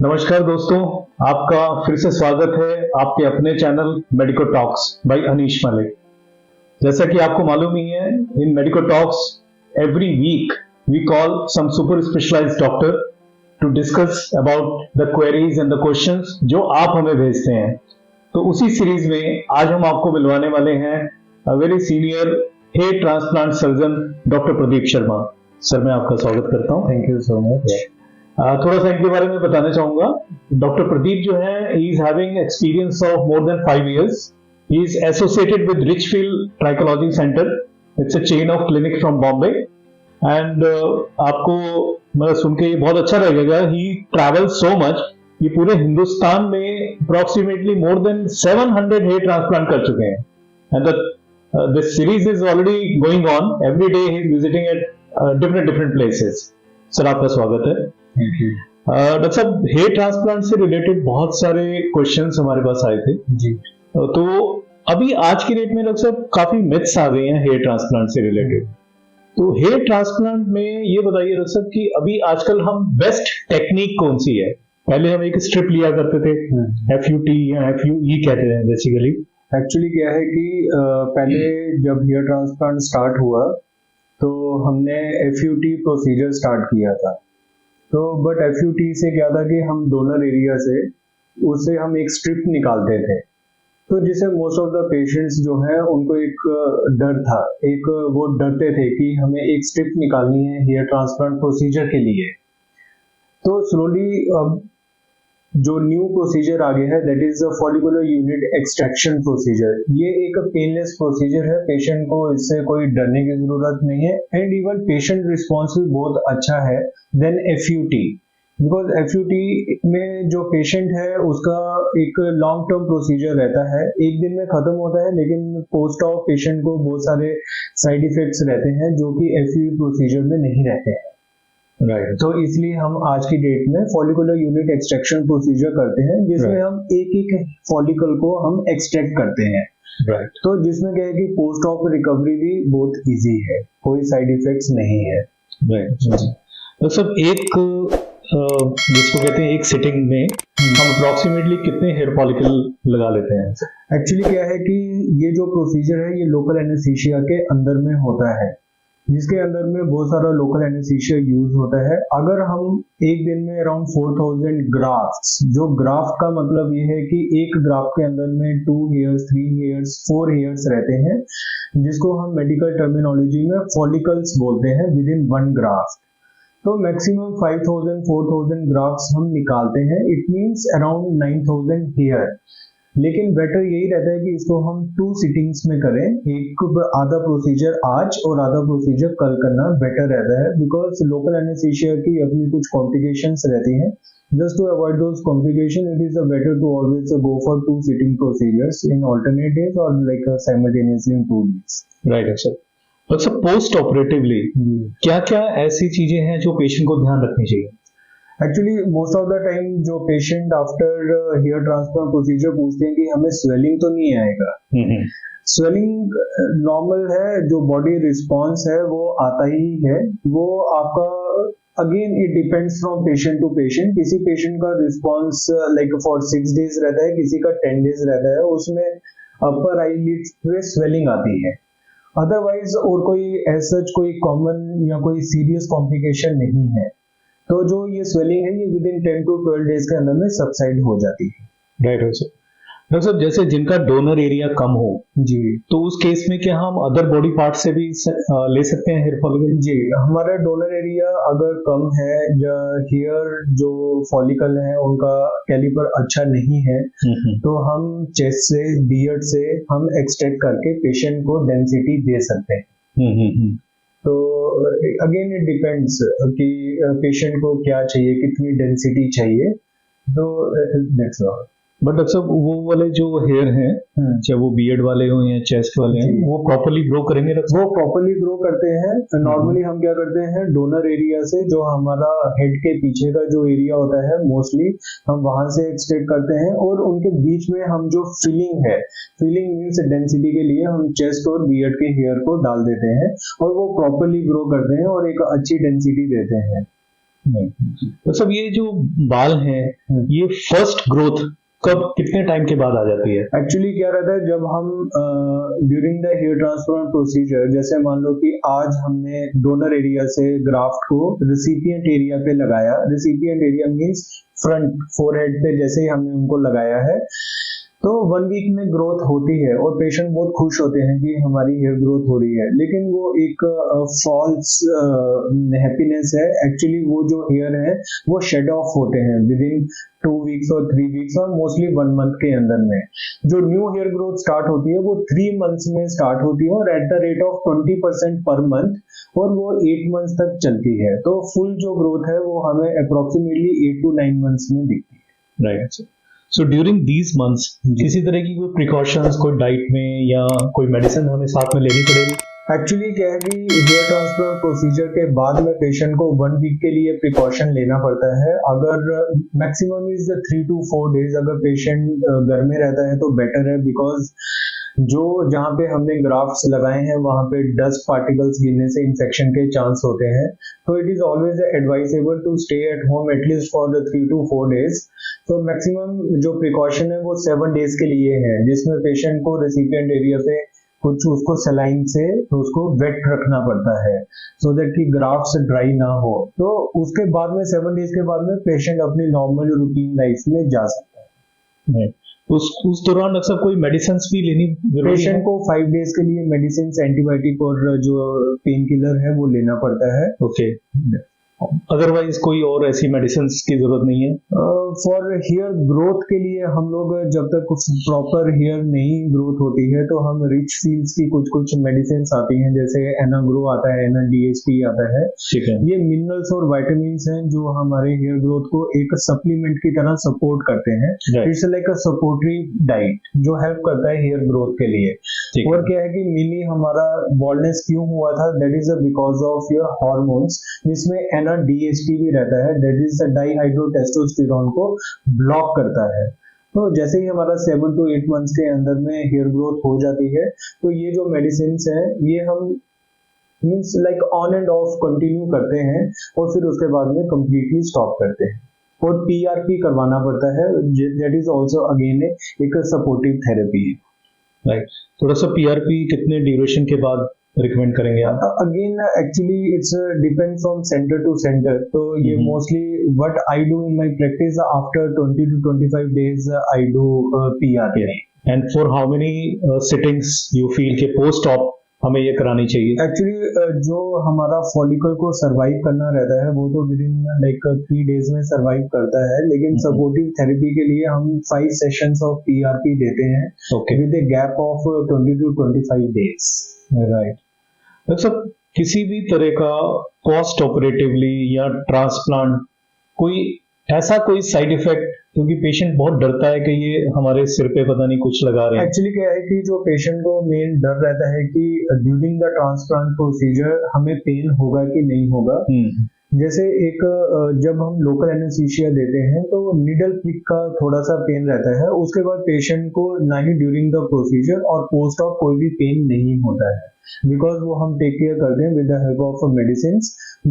नमस्कार दोस्तों, आपका फिर से स्वागत है आपके अपने channel medico talks by Anish Malik. जैसा कि आपको मालूम ही है, in medico talks every week we call some super specialised doctor to discuss about the queries and the questions जो आप हमें भेजते हैं। तो उसी सीरीज में आज हम आपको मिलवाने वाले हैं a very senior hair transplant surgeon doctor Pradeep Sharma. Sir, मैं आपका स्वागत करता हूँ। Thank you so much. थोड़ा सा इनके बारे में बताना चाहूंगा। डॉक्टर प्रदीप जो है, he is having experience of more than 5 years. He is associated with Richfield Trichology Center. It's a chain of clinic from Bombay. And आपको मतलब सुन के ये बहुत अच्छा लगेगा। He travels so much. ये पूरे हिंदुस्तान में approximately more than 700 hair transplant कर चुके हैं। And this series is already going on. Every day he is visiting at different places. Sir, आपका स्वागत है। थैंक यू डॉक्टर साहब, हेयर ट्रांसप्लांट से रिलेटेड बहुत सारे क्वेश्चंस हमारे पास आए थे जी। तो अभी आज की डेट में डॉक्टर साहब काफी मिथ्स आ गए हैं हेयर ट्रांसप्लांट से रिलेटेड। तो हेयर ट्रांसप्लांट में ये बताइए डॉक्टर साहब कि अभी आजकल हम बेस्ट टेक्निक कौन सी है? पहले हम एक स्ट्रिप लिया करते थे, FUT या FUE कहते हैं बेसिकली। एक्चुअली क्या है कि पहले जब हेयर ट्रांसप्लांट स्टार्ट हुआ तो हमने FUT प्रोसीजर स्टार्ट किया था। तो बट FUT से क्या था कि हम डोनर एरिया से उससे हम एक स्ट्रिप निकालते थे, तो जिससे मोस्ट ऑफ द पेशेंट्स जो है उनको एक डर था, एक वो डरते थे कि हमें एक स्ट्रिप निकालनी है हेयर ट्रांसप्लांट प्रोसीजर के लिए। तो स्लोली अब जो न्यू प्रोसीजर आ गया है that is follicular unit extraction procedure. ये एक पेनलेस प्रोसीजर है, पेशेंट को इससे कोई डरने की जरूरत नहीं है एंड इवन पेशेंट रिस्पॉन्स भी बहुत अच्छा है देन FUT। बिकॉज FUT में जो पेशेंट है उसका एक लॉन्ग टर्म प्रोसीजर रहता है, एक दिन में खत्म होता है, लेकिन पोस्ट ऑफ पेशेंट को बहुत सारे साइड इफेक्ट्स रहते हैं जो कि FUT प्रोसीजर में नहीं रहते हैं। राइट। तो इसलिए हम आज की डेट में फॉलिकुलर यूनिट एक्सट्रैक्शन प्रोसीजर करते हैं, जिसमें हम एक एक फॉलिकल को हम एक्सट्रैक्ट करते हैं। राइट। तो जिसमें क्या है कि पोस्ट ऑफ रिकवरी भी बहुत इजी है, कोई साइड इफेक्ट्स नहीं है। राइट। तो सब एक जिसको कहते हैं एक सिटिंग में हम अप्रोक्सीमेटली कितने हेयर फॉलिकल लगा लेते हैं? एक्चुअली क्या है कि ये जो प्रोसीजर है ये लोकल एनेस्थीसिया के अंदर में होता है, जिसके अंदर में बहुत सारा लोकल एनेस्थीसिया यूज होता है। अगर हम एक दिन में अराउंड 4000 ग्राफ्ट्स, जो ग्राफ्ट का मतलब ये है कि एक ग्राफ्ट के अंदर में 2 hairs, 3 hairs, 4 hairs रहते हैं, जिसको हम मेडिकल टर्मिनोलॉजी में फॉलिकल्स बोलते हैं विद इन 1 ग्राफ्ट। तो मैक्सिमम 5000 4000 ग्राफ्ट्स हम निकालते हैं, इट मींस अराउंड 9000 हेयर। लेकिन बेटर यही रहता है कि इसको हम 2 सिटिंग्स में करें, एक आधा प्रोसीजर आज और आधा प्रोसीजर कल करना बेटर रहता है, बिकॉज लोकल एनेस्थीसिया की अपनी कुछ कॉम्प्लिकेशंस रहती हैं। Just to avoid those complication it is better to always go for 2 sitting procedures in alternate days और like simultaneously in 2 days। Right sir. अच्छा, पोस्ट ऑपरेटिवली क्या क्या ऐसी चीजें हैं जो पेशेंट को ध्यान रखनी चाहिए? Actually most of the time जो patient after hair transplant procedure पूछते हैं कि हमें स्वेलिंग तो नहीं आएगा। स्वेलिंग नॉर्मल है, जो बॉडी रिस्पॉन्स है वो आता ही है। वो आपका again it depends from patient to patient. किसी पेशेंट का रिस्पॉन्स लाइक फॉर 6 days रहता है, किसी का 10 days रहता है, उसमें अपर आई लिड्स पे स्वेलिंग आती है। अदरवाइज और कोई एज सच कोई कॉमन या कोई सीरियस कॉम्प्लिकेशन नहीं है। तो जो ये स्वेलिंग है ये विद इन 10 to 12 days के अंदर में सबसाइड हो जाती है। राइट है सर। डॉक्टर साहब, जैसे जिनका डोनर एरिया कम हो जी, तो उस केस में क्या हम अदर बॉडी पार्ट से भी ले सकते हैं हेयर फॉलिकल? जी, हमारा डोनर एरिया अगर कम है या हेयर जो फॉलिकल है उनका कैलिपर अच्छा नहीं है तो हम चेस्ट से, बियर्ड से हम एक्सट्रैक्ट करके पेशेंट को डेंसिटी दे सकते हैं। तो अगेन इट डिपेंड्स कि पेशेंट को क्या चाहिए, कितनी डेंसिटी चाहिए। तो दैट्स ऑल। बट डॉक्टर साहब, वो वाले जो हेयर हैं, चाहे वो बियर्ड वाले हो या चेस्ट वाले हैं, वो प्रॉपर्ली ग्रो करेंगे? वो प्रॉपर्ली ग्रो करते हैं। नॉर्मली हम क्या करते हैं, डोनर एरिया से जो हमारा हेड के पीछे का जो एरिया होता है मोस्टली हम वहां से एक्सट्रैक्ट करते हैं, और उनके बीच में हम जो फिलिंग है, फिलिंग मीन्स डेंसिटी के लिए हम चेस्ट और बियर्ड के हेयर को डाल देते हैं और वो प्रॉपर्ली ग्रो करते हैं और एक अच्छी डेंसिटी देते हैं। तो सब ये जो बाल हैं, ये फर्स्ट ग्रोथ कब कितने टाइम के बाद आ जाती है? एक्चुअली क्या रहता है, जब हम during the hair transplant procedure, जैसे मान लो कि आज हमने डोनर एरिया से ग्राफ्ट को रिसिपिएंट एरिया पे लगाया, recipient area means front forehead पे जैसे ही हमने उनको लगाया है, तो 1 वीक में ग्रोथ होती है और पेशेंट बहुत खुश होते हैं कि हमारी हेयर ग्रोथ हो रही है, लेकिन वो एक फॉल्स हैप्पीनेस है। एक्चुअली वो जो हेयर है वो शेड ऑफ होते हैं विद इन 2 वीक्स और 3 वीक्स और मोस्टली 1 मंथ के अंदर में। जो न्यू हेयर ग्रोथ स्टार्ट होती है वो 3 मंथ्स में स्टार्ट होती है और at the rate of 20% per month, और वो 8 मंथ्स तक चलती है। तो फुल जो ग्रोथ है वो हमें अप्रोक्सीमेटली 8 to 9 मंथ्स में दिखती है। Right. So during these months किसी तरह की कोई प्रिकॉशंस, कोई डाइट में या कोई मेडिसिन हमें साथ में लेनी पड़ेगी? एक्चुअली क्या है कि हेयर ट्रांसप्लांट प्रोसीजर के बाद में पेशेंट को 1 वीक के लिए प्रिकॉशन लेना पड़ता है। अगर मैक्सिमम इज 3 to 4 डेज अगर पेशेंट घर में रहता है तो बेटर है, बिकॉज जो जहाँ पे हमने ग्राफ्ट्स लगाए हैं वहाँ पे डस्ट पार्टिकल्स गिरने से इन्फेक्शन के चांस होते हैं। तो it is always advisable to stay at home at least for the 3 to 4 days. तो मैक्सिमम जो प्रिकॉशन है वो 7 डेज के लिए है, जिसमें पेशेंट को रेसिपिएंट एरिया पे कुछ उसको सलाइन से उसको वेट रखना पड़ता है सो दैट कि ग्राफ्ट्स ड्राई ना हो। तो उसके बाद में 7 डेज के बाद में पेशेंट अपनी नॉर्मल रूटीन लाइफ में जा सकता है। उस दौरान अक्सर कोई मेडिसिन भी लेनी जरूरी है? पेशेंट को 5 डेज के लिए मेडिसिन, एंटीबायोटिक और जो पेन किलर है वो लेना पड़ता है। ओके। अदरवाइज कोई और ऐसी मेडिसिन की जरूरत नहीं है? फॉर हेयर ग्रोथ के लिए हम लोग जब तक प्रॉपर हेयर नहीं ग्रोथ होती है तो हम रिच फील्ड्स की कुछ मेडिसिन आती हैं, जैसे एनाग्रो आता है, DHT आता है। ठीक है। ये मिनरल्स और विटामिन्स हैं जो हमारे हेयर ग्रोथ को एक सप्लीमेंट की तरह सपोर्ट करते हैं। इट्स लाइक अ सपोर्टरी डाइट जो हेल्प करता है हेयर ग्रोथ के लिए। और क्या है कि मिनी हमारा बॉल्डनेस क्यों हुआ था, that is because of your hormones, जिसमें DHT भी रहता है, दैट इज डाइहाइड्रोटेस्टोस्टेरोन को ब्लॉक करता है। तो जैसे ही हमारा 7 to 8 मंथ्स के अंदर में हेयर ग्रोथ हो जाती है तो ये जो मेडिसिन है ये हम means like on end of continue करते हैं और फिर उसके बाद में कंप्लीटली स्टॉप करते हैं। और PRP करवाना पड़ता है, दैट इज ऑल्सो अगेन एक सपोर्टिव थेरेपी है। राइट। थोड़ा सा PRP कितने ड्यूरेशन के बाद रिकमेंड करेंगे आप? Again actually it's depend from centre to centre. तो ये mostly what I do in my practice, after 20 to 25 days I do PRP। And for how many sittings you feel के post op हमें ये करानी चाहिए? Actually जो हमारा follicle को सरवाइव करना रहता है वो तो विद इन लाइक 3 डेज में सरवाइव करता है, लेकिन सपोर्टिव थेरेपी के लिए हम 5 सेशंस ऑफ PRP देते हैं with a gap of 20 to 25 days. Right. Doctor साहब, किसी भी तरह का पोस्ट ऑपरेटिवली या ट्रांसप्लांट कोई साइड इफेक्ट, क्योंकि पेशेंट बहुत डरता है कि ये हमारे सिर पे पता नहीं कुछ लगा रहे हैं। एक्चुअली क्या है कि जो पेशेंट को मेन डर रहता है कि ड्यूरिंग द ट्रांसप्लांट प्रोसीजर हमें पेन होगा कि नहीं होगा। जैसे एक जब हम लोकल एनेस्थीसिया देते हैं तो नीडल प्रिक का थोड़ा सा पेन रहता है, उसके बाद पेशेंट को ना ही ड्यूरिंग द प्रोसीजर और पोस्ट ऑफ कोई भी पेन नहीं होता है, बिकॉज वो हम टेक केयर करते हैं with the help of medicine.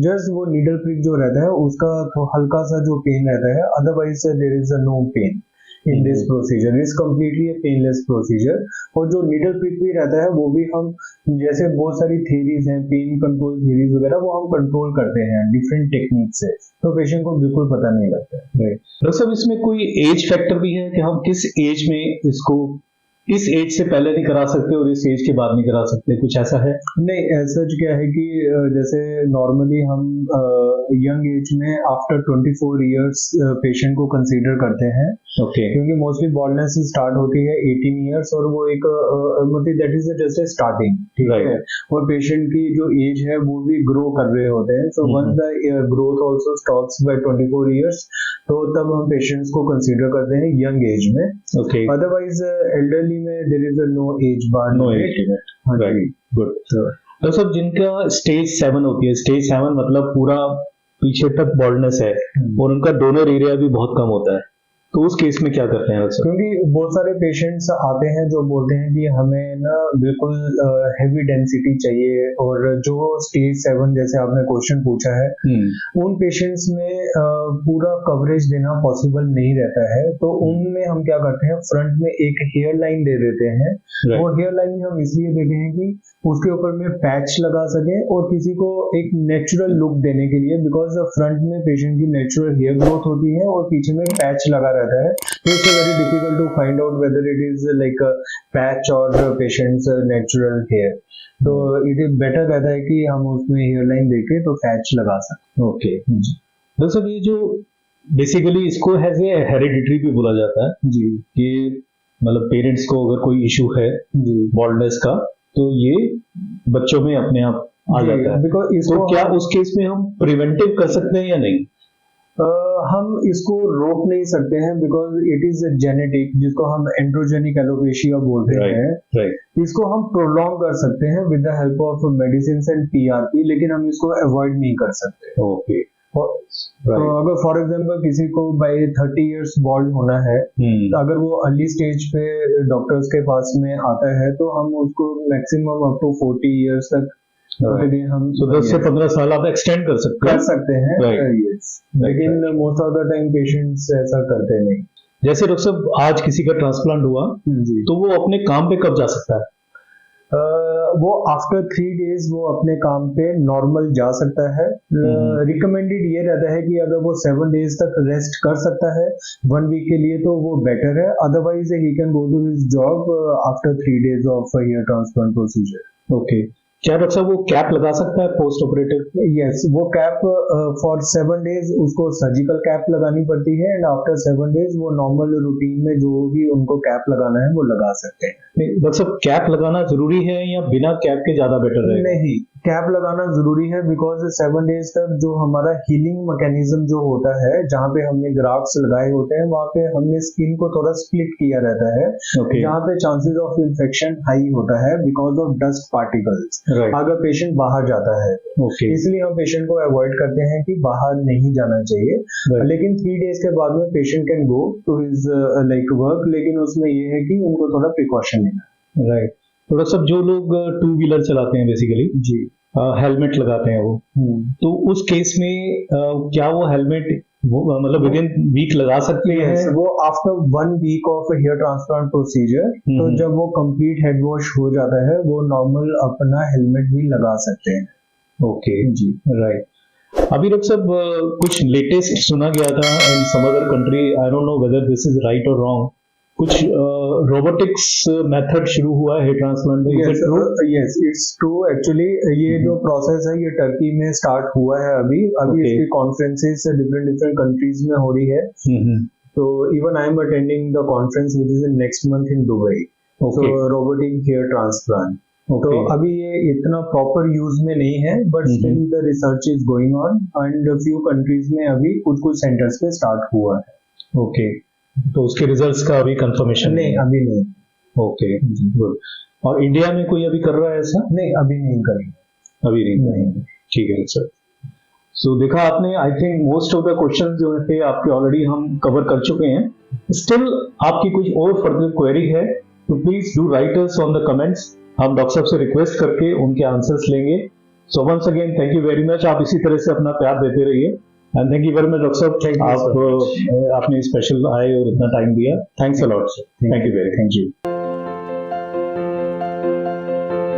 Just वो नीडल प्रिक जो रहता है उसका तो हल्का सा जो पेन रहता है, otherwise there is no pain in this procedure. It's completely a painless procedure. और जो नीडल प्रिक भी रहता है वो भी हम, जैसे बहुत सारी थ्योरीज हैं, पेन कंट्रोल थ्योरीज वगैरह, वो हम कंट्रोल करते हैं डिफरेंट टेक्निक से, तो पेशेंट को बिल्कुल पता नहीं लगता है। डॉक्टर साहब, इसमें कोई एज फैक्टर भी है कि हम किस एज में इसको, इस एज से पहले नहीं करा सकते और इस एज के बाद नहीं करा सकते, कुछ ऐसा है? नहीं, ऐसा क्या है कि जैसे नॉर्मली हम यंग एज में आफ्टर 24 इयर्स पेशेंट को कंसीडर करते हैं। क्योंकि मोस्टली बॉल्डनेस स्टार्ट होती है 18 इयर्स और वो एक मतलब दैट इज जस्ट स्टार्टिंग, ठीक है। और पेशेंट की जो एज है वो भी ग्रो कर रहे होते हैं, so once the growth also stops by 24 years, तो तब हम पेशेंट्स को कंसीडर करते हैं यंग एज में। अदरवाइज एल्डरली में there is no age bar, no age limit. Right, good. तो सब जिनका स्टेज 7 होती है, स्टेज 7 मतलब पूरा पीछे तक बॉल्डनेस है और उनका डोनर एरिया भी बहुत कम होता है, तो उस केस में क्या करते हैं सर? क्योंकि बहुत सारे पेशेंट्स आते हैं जो बोलते हैं कि हमें ना बिल्कुल हेवी डेंसिटी चाहिए, और जो स्टेज 7 जैसे आपने क्वेश्चन पूछा है, उन पेशेंट्स में पूरा कवरेज देना पॉसिबल नहीं रहता है। तो उनमें हम क्या करते हैं, फ्रंट में एक हेयर लाइन दे देते हैं। वो हेयर लाइन हम इसलिए देते हैं कि उसके ऊपर में पैच लगा सके और किसी को एक नेचुरल लुक देने के लिए, बिकॉज फ्रंट में पेशेंट की नेचुरल हेयर ग्रोथ होती है और पीछे में पैच लगा रहता है, तो it's very difficult to find out whether it is like patch और पेशेंट्स नेचुरल हेयर। तो इट इज बेटर रहता है कि हम उसमें हेयर लाइन देके तो पैच लगा सकते। ओके दोस्तों, ये जो बेसिकली इसको हैज ए हेरिडिटरी भी बोला जाता है जी, कि मतलब पेरेंट्स को अगर कोई इशू है बॉल्डनेस का तो ये बच्चों में अपने आप आ जाता है। बिकॉज तो क्या उस केस में हम प्रिवेंटिव कर सकते हैं या नहीं? हम इसको रोक नहीं सकते हैं, बिकॉज इट इज जेनेटिक, जिसको हम एंड्रोजेनिक एलोपेशिया बोलते हैं। इसको हम प्रोलॉन्ग कर सकते हैं with the help of medicine and PRP, लेकिन हम इसको अवॉइड नहीं कर सकते। ओके तो अगर फॉर एग्जांपल किसी को बाय 30 इयर्स बॉल्ड होना है, तो अगर वो अर्ली स्टेज पे डॉक्टर्स के पास में आता है तो हम उसको मैक्सिमम अप टू 40 इयर्स तक हम 10 से 15 साल आप एक्सटेंड कर सकते हैं। लेकिन most of the time patients ऐसा करते नहीं। जैसे डॉक्टर साहब आज किसी का ट्रांसप्लांट हुआ तो वो अपने काम पे कब जा सकता है? वो आफ्टर 3 डेज वो अपने काम पे नॉर्मल जा सकता है। रिकमेंडेड ये रहता है कि अगर वो 7 डेज तक रेस्ट कर सकता है 1 वीक के लिए तो वो बेटर है, otherwise he can go to his job after 3 days of hair transplant procedure. Okay, क्या डॉक्टर साहब वो कैप लगा सकता है पोस्ट ऑपरेटिव? यस, वो कैप फॉर 7 डेज उसको सर्जिकल कैप लगानी पड़ती है, एंड आफ्टर 7 डेज वो नॉर्मल रूटीन में जो भी उनको कैप लगाना है वो लगा सकते हैं। डॉक्टर साहब कैप लगाना जरूरी है या बिना कैप के ज्यादा बेटर रहेगा? नहीं, कैप लगाना जरूरी है, बिकॉज 7 डेज तक जो हमारा हीलिंग मैकेनिज्म जो होता है, जहाँ पे हमने ग्राफ्ट्स लगाए होते हैं वहाँ पे हमने स्किन को थोड़ा स्प्लिट किया रहता है, जहाँ पे चांसेस ऑफ इंफेक्शन हाई होता है बिकॉज ऑफ डस्ट पार्टिकल्स। अगर पेशेंट बाहर जाता है इसलिए हम पेशेंट को अवॉइड करते हैं कि बाहर नहीं जाना चाहिए। लेकिन 3 डेज के बाद में patient can go to his like work, लेकिन उसमें ये है कि उनको थोड़ा प्रिकॉशन लेना। राइट। तो डॉक्टर साहब जो लोग 2 व्हीलर चलाते हैं बेसिकली जी, हेलमेट लगाते हैं वो, तो उस केस में क्या वो हेलमेट मतलब विद इन वीक लगा सकते हैं? वो after 1 week of hair transplant procedure, तो जब वो कंप्लीट हेड वॉश हो जाता है वो नॉर्मल अपना हेलमेट भी लगा सकते हैं। ओके जी, राइट। अभी डॉक्टर साहब कुछ लेटेस्ट सुना गया था in some other country, I don't know whether this is right और रॉन्ग, कुछ रोबोटिक्स मेथड शुरू हुआ है हेयर ट्रांसप्लांट में। Yes, it's true. एक्चुअली ये जो प्रोसेस है ये टर्की में स्टार्ट हुआ है अभी इसकी कॉन्फ्रेंसेस डिफरेंट कंट्रीज में हो रही है। तो even I am attending the conference which is in next month in Dubai, so robotic hair transplant. तो अभी ये इतना प्रॉपर यूज में नहीं है, but still the research is going on and few countries में अभी कुछ सेंटर्स पे स्टार्ट हुआ है। ओके, तो उसके रिजल्ट्स का अभी कंफर्मेशन नहीं, अभी नहीं। Okay, good. और इंडिया में कोई अभी कर रहा है ऐसा? नहीं, अभी नहीं करेंगे, अभी नहीं। ठीक है सर। सो देखा आपने, I think most of the questions जो थे आपके ऑलरेडी हम कवर कर चुके हैं। स्टिल आपकी कुछ और फर्दर क्वेरी है तो please do write us on the comments, हम डॉक्टर साहब से रिक्वेस्ट करके उनके आंसर्स लेंगे। So once again thank you very much, आप इसी तरह से अपना प्यार देते रहिए and thank you very much doctor साहब, आपने स्पेशल आए और इतना टाइम दिया। Thanks a lot, thank you very, thank you.